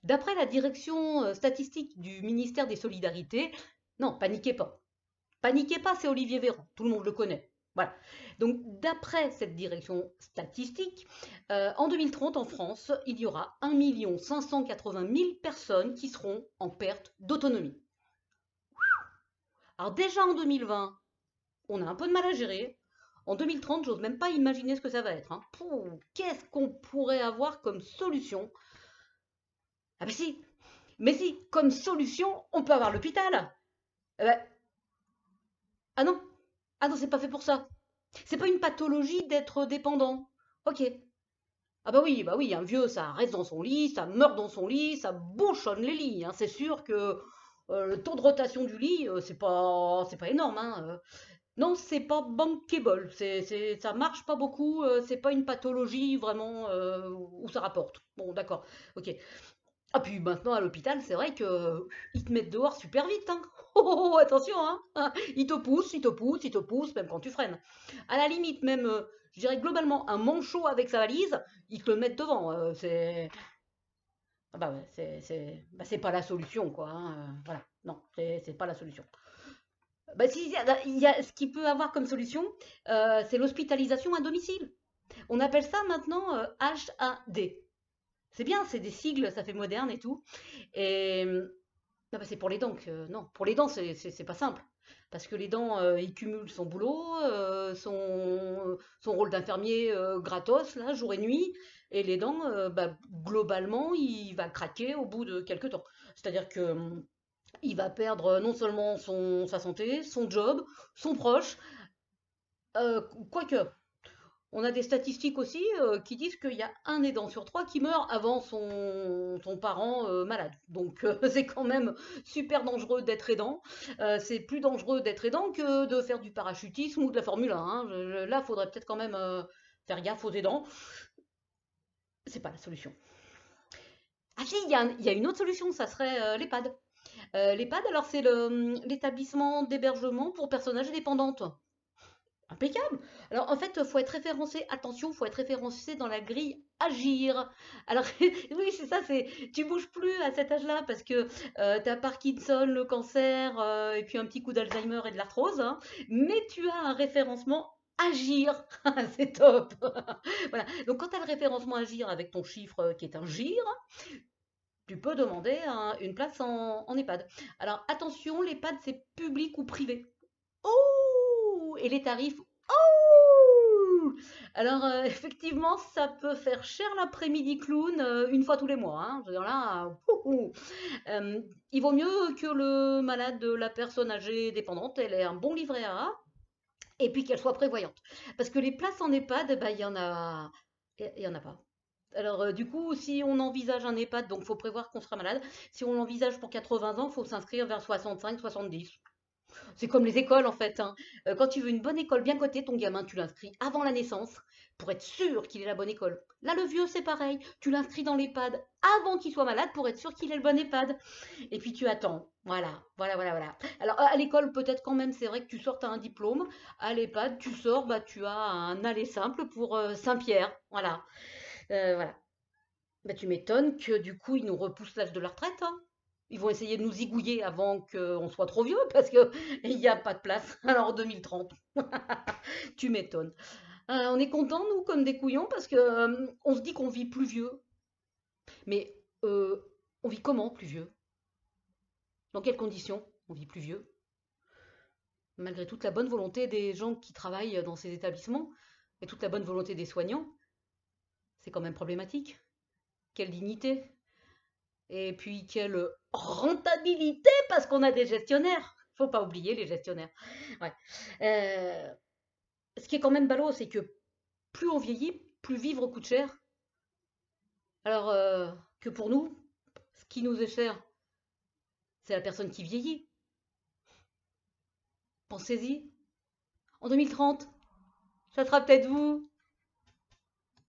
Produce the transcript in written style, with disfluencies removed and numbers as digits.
D'après la direction statistique du ministère des Solidarités, non, paniquez pas. Paniquez pas, c'est Olivier Véran, tout le monde le connaît. Voilà. Donc, d'après cette direction statistique, en 2030, en France, il y aura 1 580 000 personnes qui seront en perte d'autonomie. Alors déjà en 2020, on a un peu de mal à gérer. En 2030, j'ose même pas imaginer ce que ça va être, hein. Qu'est-ce qu'on pourrait avoir comme solution? Ah mais si, comme solution, on peut avoir l'hôpital. Eh ben, ah non, ah non, c'est pas fait pour ça. C'est pas une pathologie d'être dépendant. Ok. Ah bah oui, un vieux, ça reste dans son lit, ça meurt dans son lit, ça bouchonne les lits, hein. C'est sûr que le taux de rotation du lit, c'est pas énorme, hein. Non, c'est pas bankable, ça marche pas beaucoup, c'est pas une pathologie vraiment où ça rapporte. Bon, d'accord, ok. Ah puis maintenant à l'hôpital, c'est vrai que ils te mettent dehors super vite, hein. Oh, oh, oh, attention, hein. Ils te poussent, ils te poussent, ils te poussent, même quand tu freines. À la limite, même, je dirais globalement, un manchot avec sa valise, ils te le mettent devant. Ah bah ouais, c'est pas la solution, quoi, hein, voilà, non, c'est pas la solution. Bah si, ce qu'il peut avoir comme solution, c'est l'hospitalisation à domicile. On appelle ça maintenant HAD. C'est bien, c'est des sigles, ça fait moderne et tout. Et non, bah, c'est pour les dents que non, pour les dents, c'est pas simple. Parce que les dents, il cumule son boulot, son rôle d'infirmier gratos, là, jour et nuit. Et les dents, bah, globalement, il va craquer au bout de quelques temps. C'est-à-dire que il va perdre non seulement sa santé, son job, son proche, quoique. On a des statistiques aussi qui disent qu'il y a un aidant sur trois qui meurt avant son parent malade. Donc c'est quand même super dangereux d'être aidant. C'est plus dangereux d'être aidant que de faire du parachutisme ou de la Formule 1, hein. Là, il faudrait peut-être quand même faire gaffe aux aidants. C'est pas la solution. Ah si, il y a une autre solution, ça serait l'EHPAD. L'EHPAD, alors c'est l'établissement d'hébergement pour personnes âgées dépendantes. Impeccable. Alors en fait, il faut être référencé, attention, il faut être référencé dans la grille Agir. Alors oui, c'est ça, tu bouges plus à cet âge-là parce que tu as Parkinson, le cancer, et puis un petit coup d'Alzheimer et de l'arthrose, hein, mais tu as un référencement Agir. C'est top. Voilà. Donc quand tu as le référencement Agir avec ton chiffre qui est un GIR, tu peux demander une place en EHPAD. Alors attention, l'EHPAD c'est public ou privé. Oh! Et les tarifs, oh! Alors, effectivement, ça peut faire cher l'après-midi clown une fois tous les mois, hein. Je veux dire là, ouhou. Il vaut mieux que le malade, la personne âgée dépendante, elle ait un bon livret A et puis qu'elle soit prévoyante. Parce que les places en EHPAD, bah, il y en a pas. Alors, du coup, si on envisage un EHPAD, donc il faut prévoir qu'on sera malade. Si on l'envisage pour 80 ans, il faut s'inscrire vers 65-70. C'est comme les écoles en fait, hein. Quand tu veux une bonne école bien cotée, ton gamin, tu l'inscris avant la naissance pour être sûr qu'il ait la bonne école. Là, le vieux, c'est pareil. Tu l'inscris dans l'EHPAD avant qu'il soit malade pour être sûr qu'il ait le bon EHPAD. Et puis tu attends. Voilà, voilà, voilà, voilà. Alors à l'école, peut-être quand même, c'est vrai que tu sors, tu as un diplôme. À l'EHPAD, tu sors, bah, tu as un aller simple pour Saint-Pierre. Voilà. Voilà. Bah, tu m'étonnes que du coup, ils nous repoussent l'âge de la retraite, hein. Ils vont essayer de nous zigouiller avant qu'on soit trop vieux parce qu'il n'y a pas de place. Alors 2030, tu m'étonnes. On est contents, nous, comme des couillons, parce que on se dit qu'on vit plus vieux. Mais on vit comment plus vieux? Dans quelles conditions on vit plus vieux? Malgré toute la bonne volonté des gens qui travaillent dans ces établissements et toute la bonne volonté des soignants, c'est quand même problématique. Quelle dignité? Et puis quelle rentabilité parce qu'on a des gestionnaires. Faut pas oublier les gestionnaires. Ouais. Euh, Ce qui est quand même ballot, c'est que plus on vieillit, plus vivre coûte cher. Alors que pour nous, ce qui nous est cher, c'est la personne qui vieillit. Pensez-y. En 2030, ça sera peut-être vous.